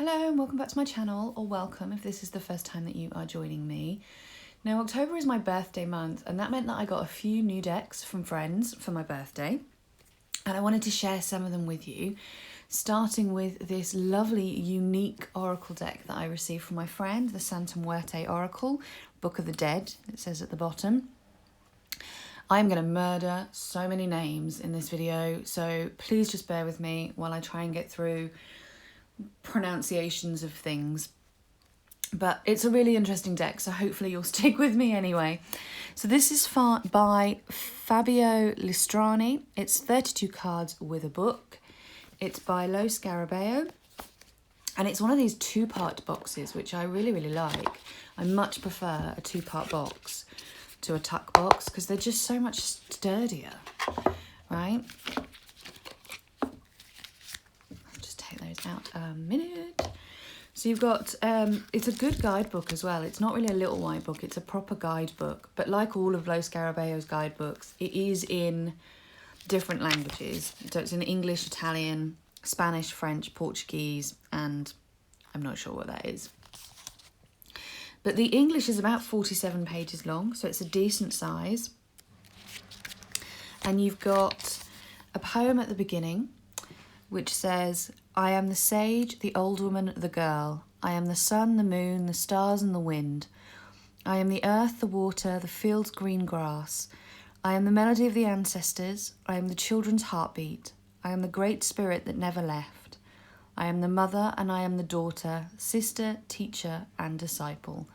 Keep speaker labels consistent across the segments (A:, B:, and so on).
A: Hello and welcome back to my channel, or welcome if this is the first time that you are joining me. Now, October is my birthday month, and that meant that I got a few new decks from friends for my birthday, and I wanted to share some of them with you, starting with this lovely unique oracle deck that I received from my friend, the Santa Muerte Oracle, Book of the Dead, it says at the bottom. I'm going to murder so many names in this video, so please just bear with me while I try and get through pronunciations of things. But it's a really interesting deck, so hopefully you'll stick with me anyway. So this is by Fabio Listrani. It's 32 cards with a book. It's by Lo Scarabeo. And it's one of these two-part boxes, which I really like. I much prefer a two-part box to a tuck box because they're just so much sturdier, right? Those out a minute. So you've got it's a good guidebook as well. It's not really a little white book, it's a proper guidebook, but like all of Lo Scarabeo's guidebooks, it is in different languages. So it's in English, Italian, Spanish, French, Portuguese, and I'm not sure what that is. But the English is about 47 pages long, so it's a decent size. And you've got a poem at the beginning which says, I am the sage, the old woman, the girl. I am the sun, the moon, the stars and the wind. I am the earth, the water, the field's green grass. I am the melody of the ancestors. I am the children's heartbeat. I am the great spirit that never left. I am the mother and I am the daughter, sister, teacher and disciple.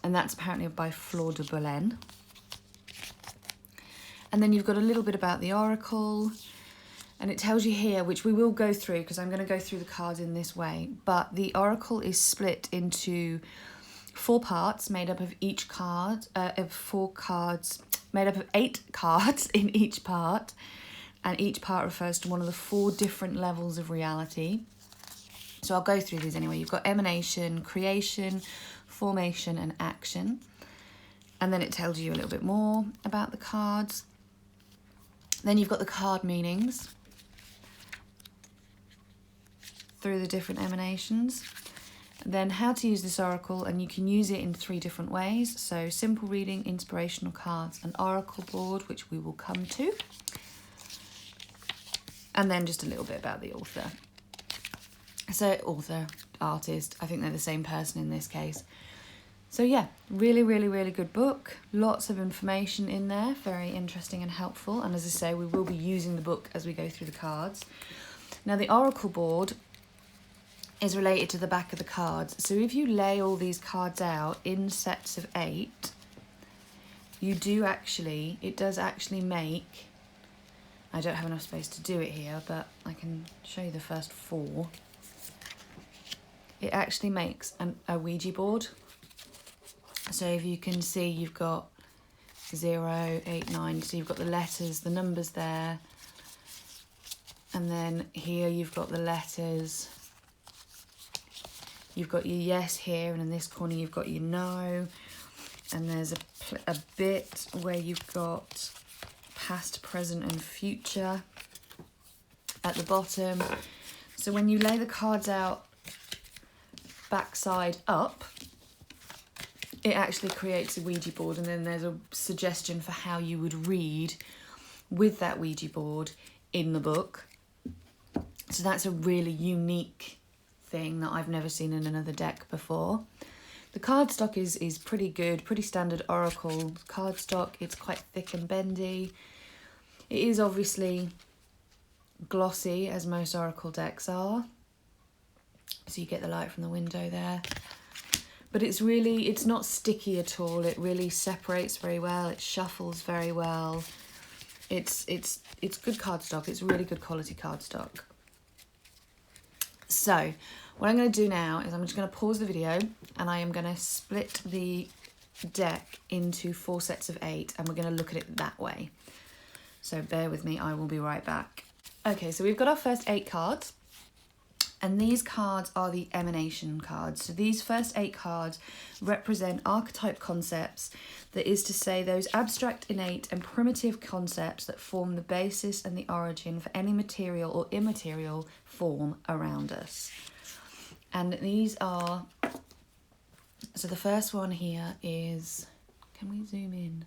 A: And that's apparently by Fleur de Belen. And then you've got a little bit about the oracle. And it tells you here, which we will go through because I'm going to go through the cards in this way, but the oracle is split into 4 parts made up of each card, of 4 cards, made up of 8 cards in each part, and each part refers to one of the 4 different levels of reality. So I'll go through these anyway. You've got emanation, creation, formation, and action. And then it tells you a little bit more about the cards. Then you've got the card meanings through the different emanations. Then how to use this oracle, and you can use it in 3 different ways. So simple reading, inspirational cards, and oracle board, which we will come to. And then just a little bit about the author. So author, artist, I think they're the same person in this case. So yeah, really good book. Lots of information in there, very interesting and helpful. And as I say, we will be using the book as we go through the cards. Now the oracle board is related to the back of the cards. So if you lay all these cards out in sets of 8, it does actually make, I don't have enough space to do it here, but I can show you the first 4. It actually makes a Ouija board. So if you can see, you've got 0, 8, 9, so you've got the letters, the numbers there. And then here you've got the letters. You've got your yes here, and in this corner you've got your no. And there's a bit where you've got past, present and future at the bottom. So when you lay the cards out backside up, it actually creates a Ouija board, and then there's a suggestion for how you would read with that Ouija board in the book. So that's a really unique thing that I've never seen in another deck before. The cardstock is pretty good, pretty standard oracle cardstock. It's quite thick and bendy. It is obviously glossy, as most oracle decks are. So you get the light from the window there. But it's not sticky at all. It really separates very well. It shuffles very well. It's good cardstock. It's really good quality cardstock. So what I'm going to do now is I'm just going to pause the video, and I am going to split the deck into 4 sets of 8, and we're going to look at it that way. So bear with me, I will be right back. Okay, so we've got our first 8 cards. And these cards are the emanation cards. So these first 8 cards represent archetype concepts, that is to say those abstract, innate and primitive concepts that form the basis and the origin for any material or immaterial form around us. And these are, so the first one here is, can we zoom in?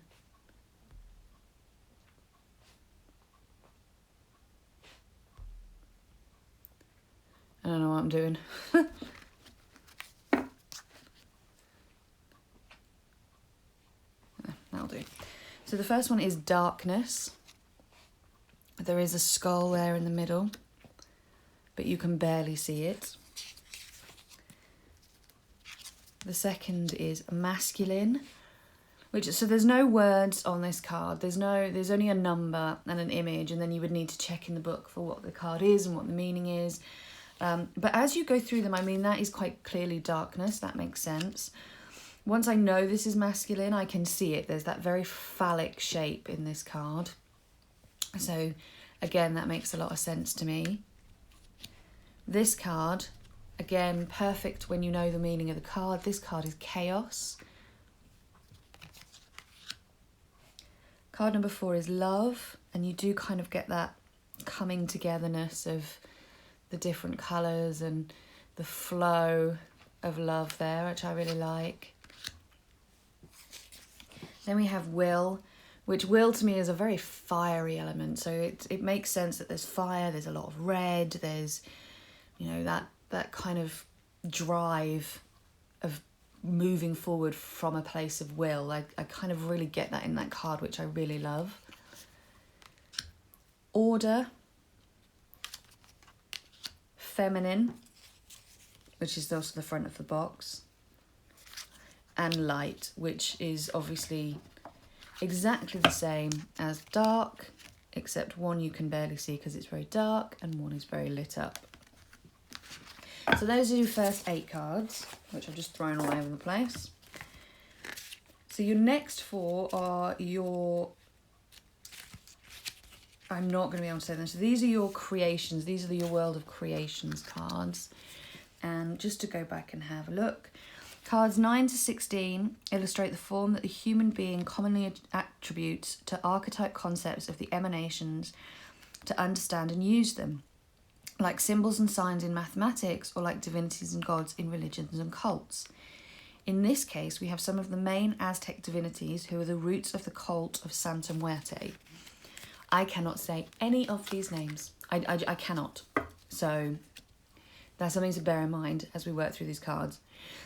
A: I don't know what I'm doing. That'll do. So the first one is darkness. There is a skull there in the middle, but you can barely see it. The second is masculine, so there's no words on this card. There's only a number and an image, and then you would need to check in the book for what the card is and what the meaning is. But as you go through them, I mean, that is quite clearly darkness. That makes sense. Once I know this is masculine, I can see it. There's that very phallic shape in this card. So again, that makes a lot of sense to me. This card, again, perfect when you know the meaning of the card. This card is chaos. Card number 4 is love, and you do kind of get that coming togetherness of the different colours and the flow of love there, which I really like. Then we have will, which will to me is a very fiery element. So it makes sense that there's fire, there's a lot of red, there's, you know, that kind of drive of moving forward from a place of will. I kind of really get that in that card, which I really love. Order, feminine, which is also the front of the box, and light, which is obviously exactly the same as dark, except one you can barely see because it's very dark and one is very lit up. So those are your first 8 cards, which I've just thrown all over the place. So your next 4 are your, I'm not going to be able to say them. So these are your creations. These are your World of Creations cards. And just to go back and have a look, cards 9 to 16 illustrate the form that the human being commonly attributes to archetype concepts of the emanations to understand and use them, like symbols and signs in mathematics or like divinities and gods in religions and cults. In this case, we have some of the main Aztec divinities who are the roots of the cult of Santa Muerte. I cannot say any of these names. I cannot. So that's something to bear in mind as we work through these cards.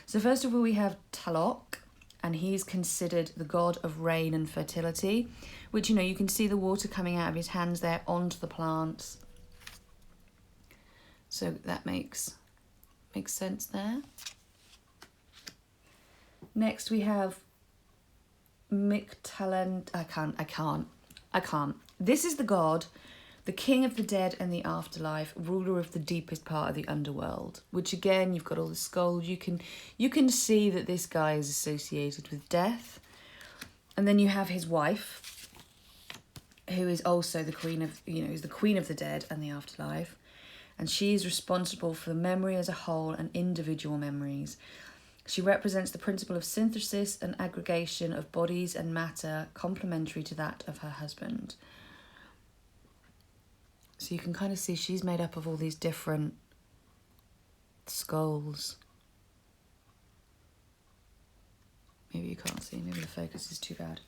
A: So first of all, we have Tlaloc, and he's considered the god of rain and fertility, which, you know, you can see the water coming out of his hands there onto the plants. So that makes sense there. Next we have Mictlan. I can't. This is the god, the king of the dead and the afterlife, ruler of the deepest part of the underworld, which again, you've got all the skulls. You can see that this guy is associated with death. And then you have his wife, who is also the queen of, is the queen of the dead and the afterlife. And she is responsible for the memory as a whole and individual memories. She represents the principle of synthesis and aggregation of bodies and matter, complementary to that of her husband. So you can kind of see she's made up of all these different skulls. Maybe you can't see, maybe the focus is too bad.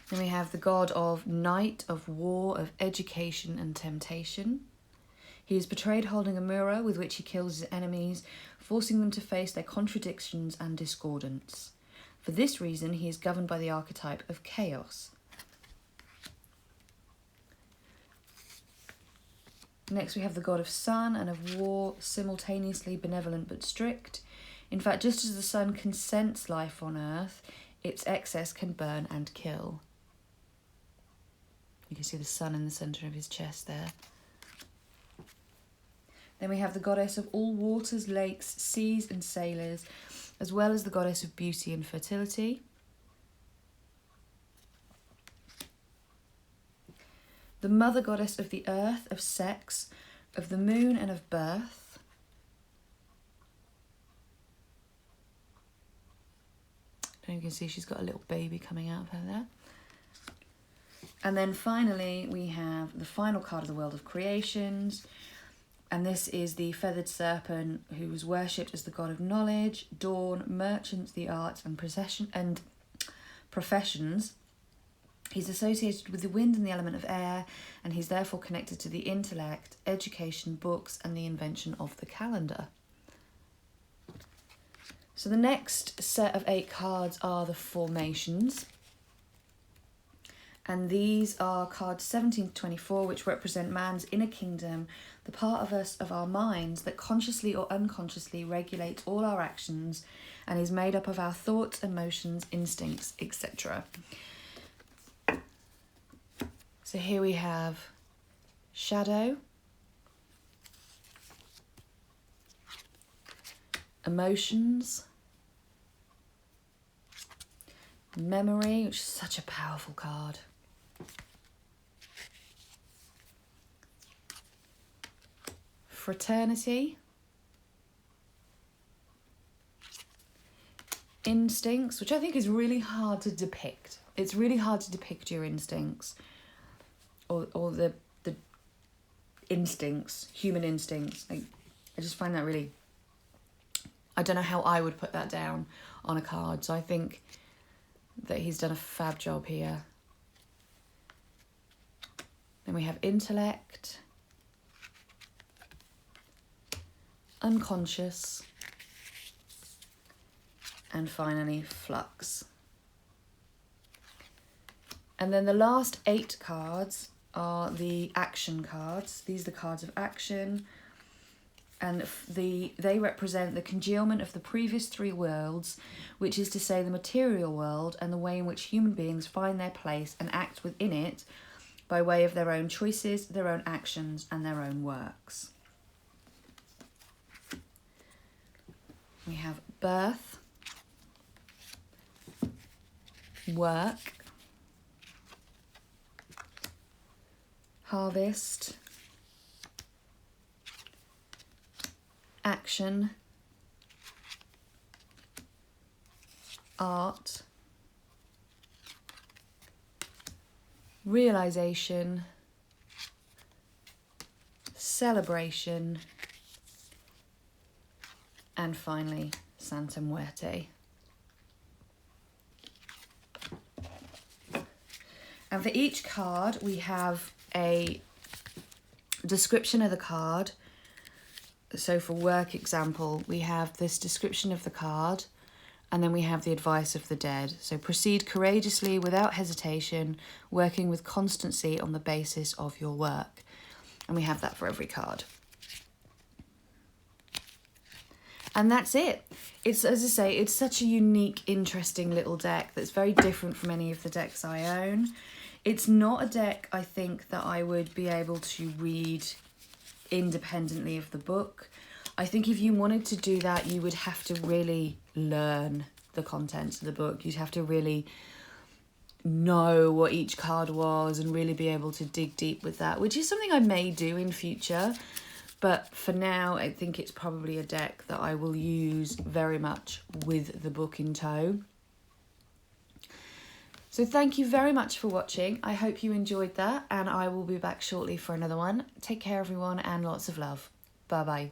A: Then we have the god of night, of war, of education and temptation. He is portrayed holding a mirror with which he kills his enemies, forcing them to face their contradictions and discordance. For this reason, he is governed by the archetype of chaos. Next, we have the god of sun and of war, simultaneously benevolent but strict. In fact, just as the sun can sense life on earth, its excess can burn and kill. You can see the sun in the centre of his chest there. Then we have the goddess of all waters, lakes, seas and sailors, as well as the goddess of beauty and fertility. The mother goddess of the earth, of sex, of the moon and of birth. And you can see she's got a little baby coming out of her there. And then finally we have the final card of the World of Creations, And this is the feathered serpent who was worshipped as the god of knowledge, dawn, merchants, the arts, and professions. He's associated with the wind and the element of air, and he's therefore connected to the intellect, education, books, and the invention of the calendar. So the next set of 8 cards are the formations. And these are cards 17 to 24, which represent man's inner kingdom, the part of us, of our minds, that consciously or unconsciously regulates all our actions and is made up of our thoughts, emotions, instincts, etc. So here we have shadow, emotions, memory, which is such a powerful card, fraternity, instincts, which I think is really hard to depict. It's really hard to depict your instincts or the instincts, human instincts. I just find that really, I don't know how I would put that down on a card. So I think that he's done a fab job here. Then we have intellect, unconscious, and finally flux. And then the last 8 cards are the action cards. These are the cards of action, and they represent the congealment of the previous 3 worlds, which is to say the material world and the way in which human beings find their place and act within it by way of their own choices, their own actions, and their own works. We have birth, work, harvest, action, art, realization, celebration, and finally Santa Muerte. And for each card we have a description of the card. So for work example, we have this description of the card, and then we have the advice of the dead. So proceed courageously without hesitation, working with constancy on the basis of your work. And we have that for every card. And that's it. It's, as I say, it's such a unique, interesting little deck that's very different from any of the decks I own. It's not a deck, I think, that I would be able to read independently of the book. I think if you wanted to do that, you would have to really learn the contents of the book. You'd have to really know what each card was and really be able to dig deep with that, which is something I may do in future. But for now, I think it's probably a deck that I will use very much with the book in tow. So thank you very much for watching. I hope you enjoyed that, and I will be back shortly for another one. Take care, everyone, and lots of love. Bye-bye.